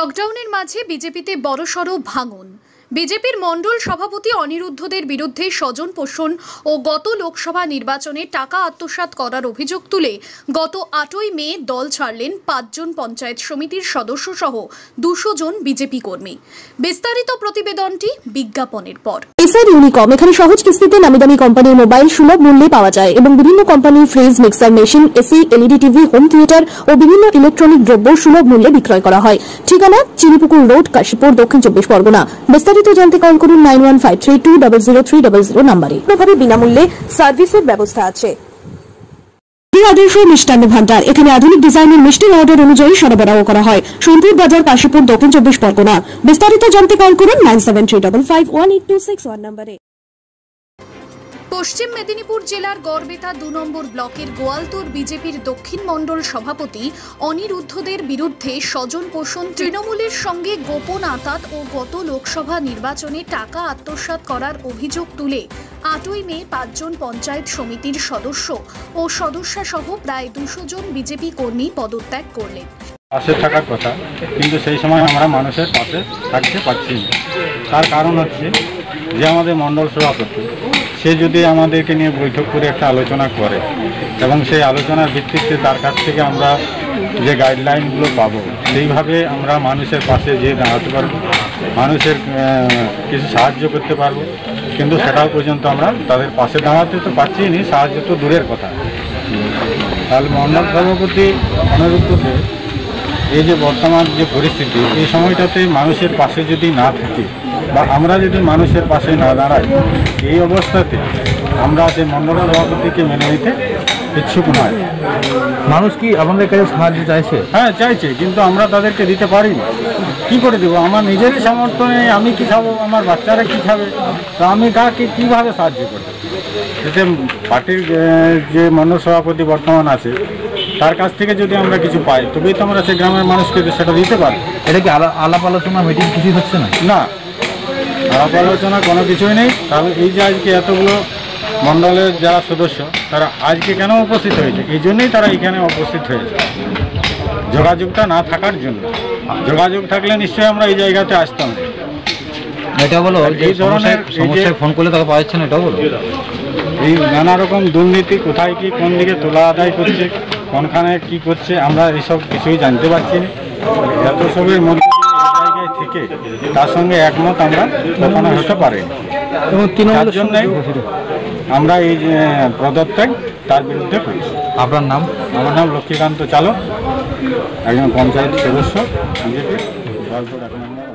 লকডাউনের মাঝে বিজেপিতে বড়সড় ভাঙন। বিজেপির মণ্ডল সভাপতি অনিরুদ্ধদের বিরুদ্ধে স্বজন পোষণ ও গত লোকসভা নির্বাচনে টাকা আত্মসাৎ করার অভিযোগ তুলে গত 8ই মে দল ছাড়লেন 5 জন পঞ্চায়েত সমিতির সদস্য সহ 200 জন বিজেপি কর্মী। বিস্তারিত প্রতিবেদনটি বিজ্ঞাপনের পর। এসআর ইউনিকম এখানে সহজ কিস্তিতে নামিদামি কোম্পানির মোবাইল সুলভ মূল্যে পাওয়া যায় এবং বিভিন্ন কোম্পানির fridge, mixer machine, AC, LED TV, home theatre ও বিভিন্ন ইলেকট্রনিক দ্রব্য সুলভ মূল্যে বিক্রয় করা হয়। ঠিকানা চিনিপুকুর রোড, কাশীপুর, দক্ষিণ 24 পরগনা। বিস্তারিত জানতে কল করুন 9153200300 নম্বরে। প্রভাবে বিনামূল্যে সার্ভিসের ব্যবস্থা আছে। আদর্শ মিষ্টান্ন ভান্ডার এখানে আধুনিক ডিজাইনের মিষ্টির অর্ডার অনুযায়ী সরবরাহ করা হয়। সোনপুর বাজার, কাশীপুর, দক্ষিণ 24 পরগনা। বিস্তারিত জানতে কল করুন 9735518261 নম্বরে। পশ্চিম মেদিনীপুর জেলার গড়বেতা 2 নম্বর ব্লকের গোয়ালতোড় বিজেপির দক্ষিণ মণ্ডল সভাপতি অনিরুদ্ধদের বিরুদ্ধে স্বজন পোষণ, তৃণমূলের সঙ্গে গোপন আঁতাত ও গত লোকসভা নির্বাচনে টাকা আত্মসাৎ করার অভিযোগ তুলে 8ই মে 5 জন পঞ্চায়েত সমিতির সদস্য ও সদস্যা সহ প্রায় 200 জন বিজেপি কর্মী পদত্যাগ করলেন। পাশে থাকার কথা, কিন্তু সেই সময় আমরা মানুষের পাশে থাকতে পারছি না। তার কারণ হচ্ছে যে আমাদের মণ্ডল সভাপতি সে যদি আমাদেরকে নিয়ে বৈঠক করে একটা আলোচনা করে এবং সেই আলোচনার ভিত্তিতে তার কাছ থেকে আমরা যে গাইডলাইনগুলো পাবো সেইভাবে আমরা মানুষের পাশে যেয়ে দাঁড়াতে পারবো, মানুষের কিছু সাহায্য করতে পারবো, কিন্তু সেটাও পর্যন্ত আমরা তাদের পাশে দাঁড়াতে তো পারছি না, সাহায্য তো দূরের কথা। তাহলে মণ্ডল সভাপতি অনিরুদ্ধকে এই যে বর্তমান যে পরিস্থিতি, এই সময়টাতে মানুষের পাশে যদি না থাকি বা আমরা যদি মানুষের পাশে না দাঁড়াই, এই অবস্থাতে আমরা যে মণ্ডল সভাপতিকে মেনে নিতে ইচ্ছুক নয়। মানুষ কি আমাদের কাছে সাহায্য চাইছে? হ্যাঁ, চাইছে, কিন্তু আমরা তাদেরকে দিতে পারি না। কী করে দেবো? আমার নিজেরই সামর্থ্য নেই। আমি কী খাবো, আমার বাচ্চারা কী খাবে, তো আমি কাকে কীভাবে সাহায্য করবো? এতে পার্টির যে মণ্ডল সভাপতি বর্তমান আছে তার কাছ থেকে যদি আমরা কিছু পাই তবেই তো আমরা সেই গ্রামের মানুষকে সেটা দিতে পারি। এটা কি আলাপ আলোচনা মিটিং কিছু হচ্ছে না? না, আলাপ আলোচনা কোনো কিছুই নেই। তাহলে এই যে আজকে এতগুলো মণ্ডলের যারা সদস্য তারা আজকে কেন উপস্থিত হয়েছে? এই জন্যই তারা এখানে উপস্থিত হয়েছে, যোগাযোগটা না থাকার জন্য। যোগাযোগ থাকলে নিশ্চয়ই আমরা এই জায়গাতে আসতাম। এটা বলো, এই ধরনের সমস্যায় ফোন করলে তাকে পাওয়া যাচ্ছে না, এটা বলো। এই নানা রকম দুর্নীতি, কোথায় কি কোন দিকে তোলা আদায় করছে, কোনখানে কি করছে, আমরা এইসব কিছুই জানতে পারছি না। এত সবের মধ্যে জায়গায় থেকে তার সঙ্গে একমত আমরা কখনো হতে পারি। তার জন্যই আমরা এই যে পদত্যাগ তার বিরুদ্ধে করছি। আপনার নাম? আমার নাম লক্ষ্মীকান্ত চালক, একজন পঞ্চায়েত সদস্য বিজেপি গোয়ালতোড় 1 নম্বর।